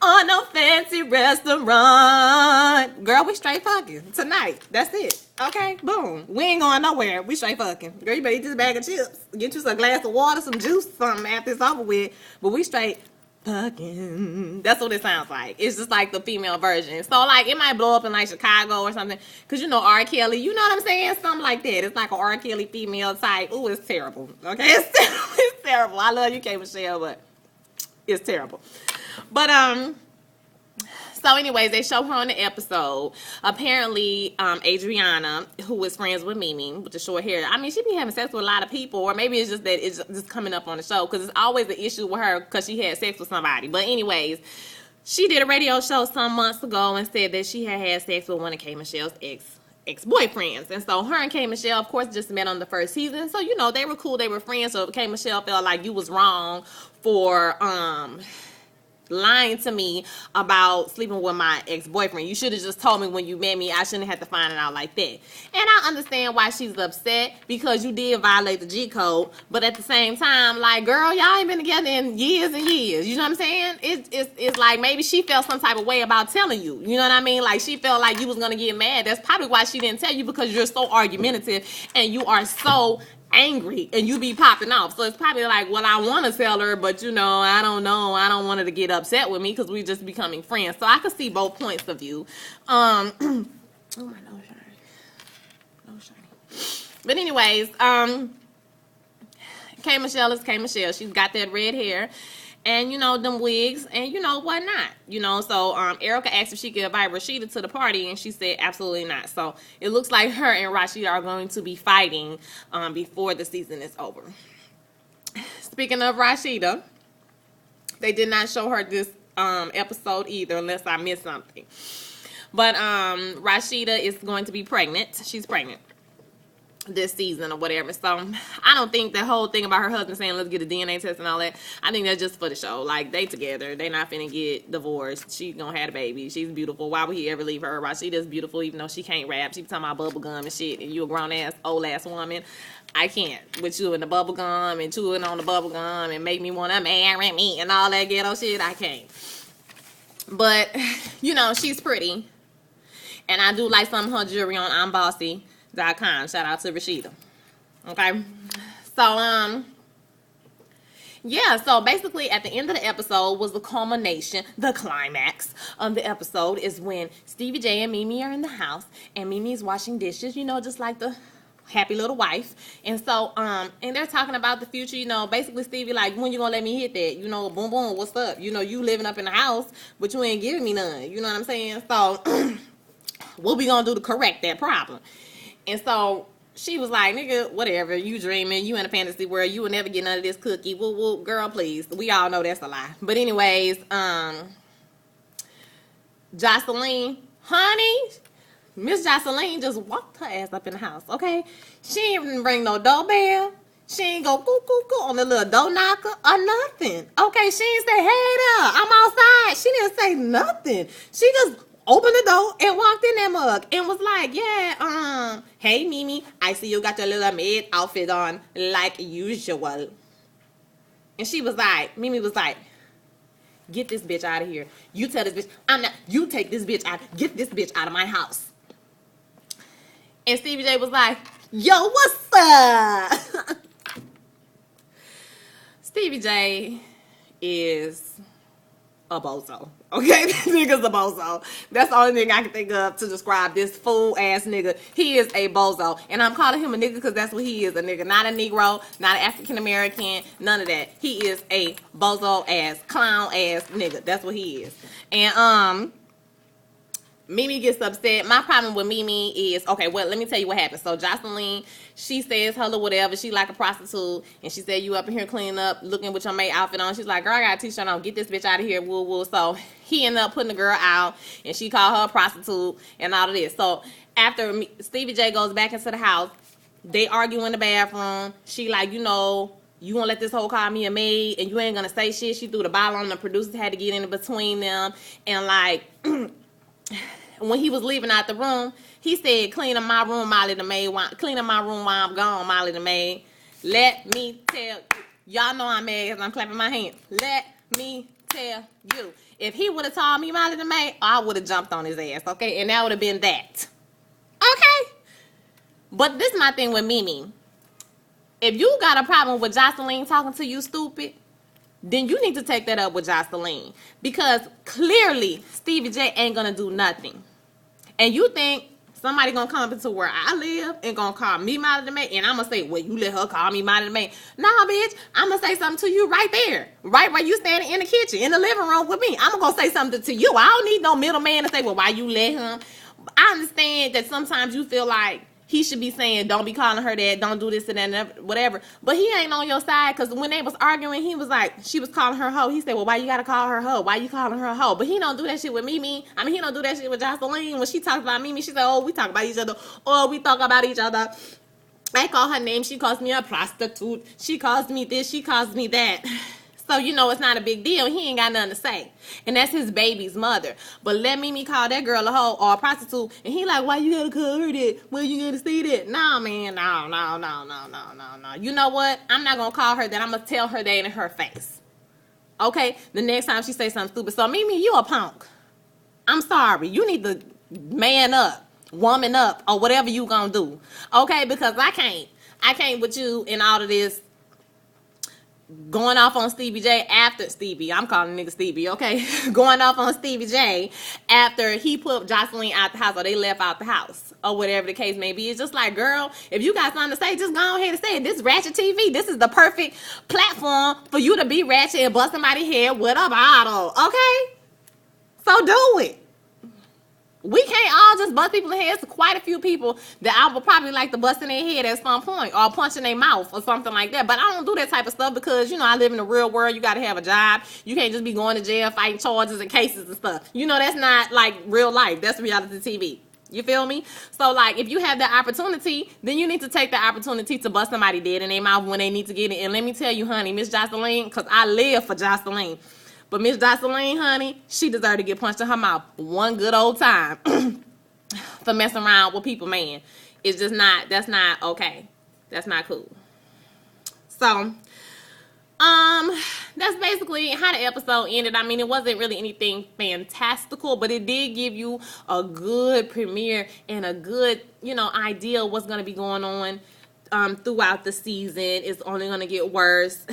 on no fancy restaurant. Girl, we straight fucking tonight. That's it. Okay, boom. We ain't going nowhere. We straight fucking. Girl, you better eat this bag of chips. Get you some glass of water, some juice, something after it's over with. But we straight fucking. That's what it sounds like. It's just like the female version. So like it might blow up in like Chicago or something. Cause you know R. Kelly, you know what I'm saying? Something like that. It's like an R. Kelly female type. Ooh, it's terrible. Okay, it's terrible. It's terrible. I love you, K. Michelle, but it's terrible. But so anyways, they show her on the episode. Apparently, Adriana, who is friends with Mimi with the short hair, I mean, she be having sex with a lot of people, or maybe it's just that it's just coming up on the show, because it's always an issue with her because she had sex with somebody. But anyways, she did a radio show some months ago and said that she had sex with one of K. Michelle's ex-boyfriends. And so her and K. Michelle, of course, just met on the first season. So, you know, they were cool. They were friends. So K. Michelle felt like you was wrong for lying to me about sleeping with my ex-boyfriend. You should have just told me when you met me. I shouldn't have to find it out like that. And I understand why she's upset, because you did violate the G code. But at the same time, like, girl, y'all ain't been together in years and years. You know what I'm saying? It's like maybe she felt some type of way about telling you. You know what I mean? Like, she felt like you was gonna get mad. That's probably why she didn't tell you, because you're so argumentative and you are so angry and you be popping off. So it's probably like, well, I want to tell her, but you know, I don't know. I don't want her to get upset with me because we just becoming friends. So I could see both points of view. Oh my nose shiny. Nose shiny. But anyways, K. Michelle is K. Michelle. She's got that red hair. And, you know, them wigs, and, you know, whatnot. You know, so Erica asked if she could invite Rashida to the party, and she said absolutely not. So it looks like her and Rashida are going to be fighting before the season is over. Speaking of Rashida, they did not show her this episode either, unless I missed something. But Rashida is going to be pregnant. She's pregnant this season or whatever. So I don't think the whole thing about her husband saying let's get a DNA test and all that, I think that's just for the show. Like, they together, they not finna get divorced. She's gonna have a baby. She's beautiful. Why would he ever leave her? Rashida's beautiful, even though she can't rap. She be talking about bubble gum and shit, and you a grown ass old ass woman. I can't with you in the bubble gum and chewing on the bubble gum and make me wanna marry me and all that ghetto shit. I can't. But you know, she's pretty, and I do like some of her jewelry on Bossy.com. Shout out to Rashida. Okay. So, yeah, so basically at the end of the episode was the culmination, the climax of the episode is when Stevie J and Mimi are in the house, and Mimi's washing dishes, you know, just like the happy little wife. And so, and they're talking about the future, you know, basically Stevie like, when you gonna let me hit that? You know, boom, boom, what's up? You know, you living up in the house, but you ain't giving me none. You know what I'm saying? So, what we gonna do to correct that problem? And so she was like, nigga, whatever, you dreaming, you in a fantasy world, you will never get none of this cookie. Whoop, whoop, girl, please. We all know that's a lie. But anyways, Jocelyn, honey, Miss Jocelyn just walked her ass up in the house, okay? She ain't even ring no doorbell. She ain't go coo on the little door knocker or nothing. Okay, she ain't say, hey there, I'm outside. She didn't say nothing. She just opened the door and walked in that mug and was like, yeah, hey Mimi, I see you got your little maid outfit on like usual. And she was like, Mimi was like, get this bitch out of here. You tell this bitch, I'm not, you take this bitch out, get this bitch out of my house. And Stevie J was like, yo, what's up? Stevie J is a bozo. Okay, this nigga's a bozo. That's the only thing I can think of to describe this fool ass nigga. He is a bozo. And I'm calling him a nigga because that's what he is. A nigga. Not a Negro, not an African American, none of that. He is a bozo ass, clown ass nigga. That's what he is. And Mimi gets upset. My problem with Mimi is, okay, well, let me tell you what happened. So Jocelyn, she says hello, whatever. She like a prostitute. And she said, you up in here cleaning up, looking with your maid outfit on. She's like, girl, I got a t-shirt on. Get this bitch out of here. Woo, woo. So he ended up putting the girl out. And she called her a prostitute and all of this. So after Stevie J goes back into the house, they argue in the bathroom. She like, you know, you won't let this hoe call me a maid. And you ain't going to say shit. She threw the bottle on. The producers had to get in between them. And like... when he was leaving out the room, he said, clean up my room, Molly the maid. Clean up my room while I'm gone, Molly the maid. Let me tell you. Y'all know I'm mad because I'm clapping my hands. Let me tell you. If he would have told me Molly the Maid, I would have jumped on his ass, okay? And that would have been that. Okay? But this is my thing with Mimi. If you got a problem with Jocelyn talking to you stupid, then you need to take that up with Jocelyn. Because clearly, Stevie J ain't gonna do nothing. And you think somebody gonna come up into where I live and gonna call me Molly the Maid, and I'm gonna say, well, you let her call me Molly the Maid. Nah, bitch, I'm gonna say something to you right there. Right where you standing in the kitchen, in the living room with me. I'm gonna say something to you. I don't need no middleman to say, well, why you let him? I understand that sometimes you feel like he should be saying, don't be calling her that, don't do this and that, and whatever. But he ain't on your side, because when they was arguing, he was like, she was calling her hoe. He said, well, why you gotta call her hoe? Why you calling her hoe? But he don't do that shit with Mimi. I mean, he don't do that shit with Jocelyn. When she talks about Mimi, she said, oh, we talk about each other. Oh, we talk about each other. I call her name. She calls me a prostitute. She calls me this. She calls me that. So, you know, it's not a big deal. He ain't got nothing to say. And that's his baby's mother. But let Mimi call that girl a hoe or a prostitute. And he like, why you gotta call her that? Why you gotta say that? Nah, man. No. You know what? I'm not gonna call her that. I'm gonna tell her that in her face. Okay? The next time she say something stupid. So, Mimi, you a punk. I'm sorry. You need to man up, woman up, or whatever you gonna do. Okay? Because I can't with you in all of this going off on Stevie J after Stevie. I'm calling nigga Stevie, okay? Going off on Stevie J after he put Jocelyn out the house or they left out the house or whatever the case may be. It's just like, girl, if you got something to say, just go ahead and say it. This is Ratchet TV. This is the perfect platform for you to be ratchet and bust somebody's head with a bottle, okay? So do it. We can't all just bust people's heads. Quite a few people that I would probably like to bust in their head at some point or punch in their mouth or something like that. But I don't do that type of stuff because, you know, I live in the real world. You got to have a job. You can't just be going to jail, fighting charges and cases and stuff. You know, that's not like real life. That's reality TV. You feel me? So, like, if you have that opportunity, then you need to take the opportunity to bust somebody dead in their mouth when they need to get it. And let me tell you, honey, Miss Jocelyn, because I live for Jocelyn. But Miss Jocelyn, honey, she deserved to get punched in her mouth one good old time for messing around with people, man. It's just not, that's not okay. That's not cool. So, that's basically how the episode ended. I mean, it wasn't really anything fantastical, but it did give you a good premiere and a good, you know, idea of what's going to be going on throughout the season. It's only going to get worse.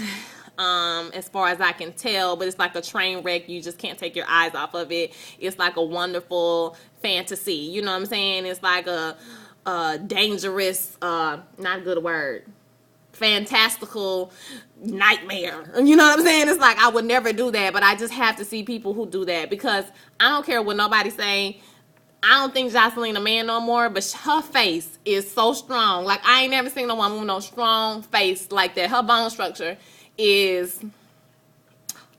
As far as I can tell, but it's like a train wreck. You just can't take your eyes off of it. It's like a wonderful fantasy. You know what I'm saying? It's like a dangerous, not a good word, fantastical nightmare. You know what I'm saying? It's like I would never do that, but I just have to see people who do that because I don't care what nobody say. I don't think Jocelyn a man no more, but her face is so strong. Like, I ain't never seen no woman with no strong face like that. Her bone structure is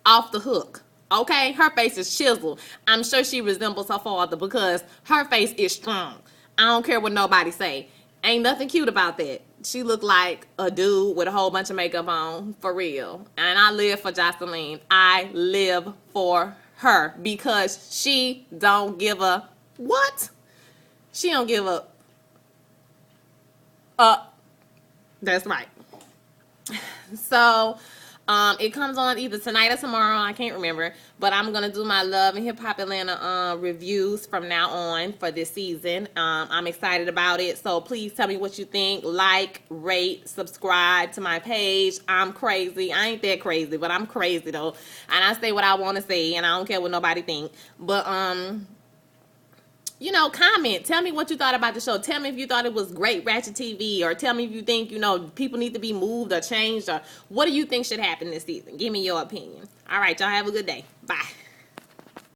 off the hook. Okay? Her face is chiseled. I'm sure she resembles her father because her face is strong. I don't care what nobody say. Ain't nothing cute about that. She look like a dude with a whole bunch of makeup on, for real. And I live for Jocelyn. I live for her because she don't give a what? She don't give a that's right. So, it comes on either tonight or tomorrow. I can't remember. But I'm going to do my Love and Hip Hop Atlanta reviews from now on for this season. I'm excited about it. So please tell me what you think. Like, rate, subscribe to my page. I'm crazy. I ain't that crazy, but I'm crazy though. And I say what I want to say, and I don't care what nobody think. But, you know, comment. Tell me what you thought about the show. Tell me if you thought it was great Ratchet TV, or tell me if you think, you know, people need to be moved or changed, or what do you think should happen this season? Give me your opinion. All right, y'all have a good day. Bye.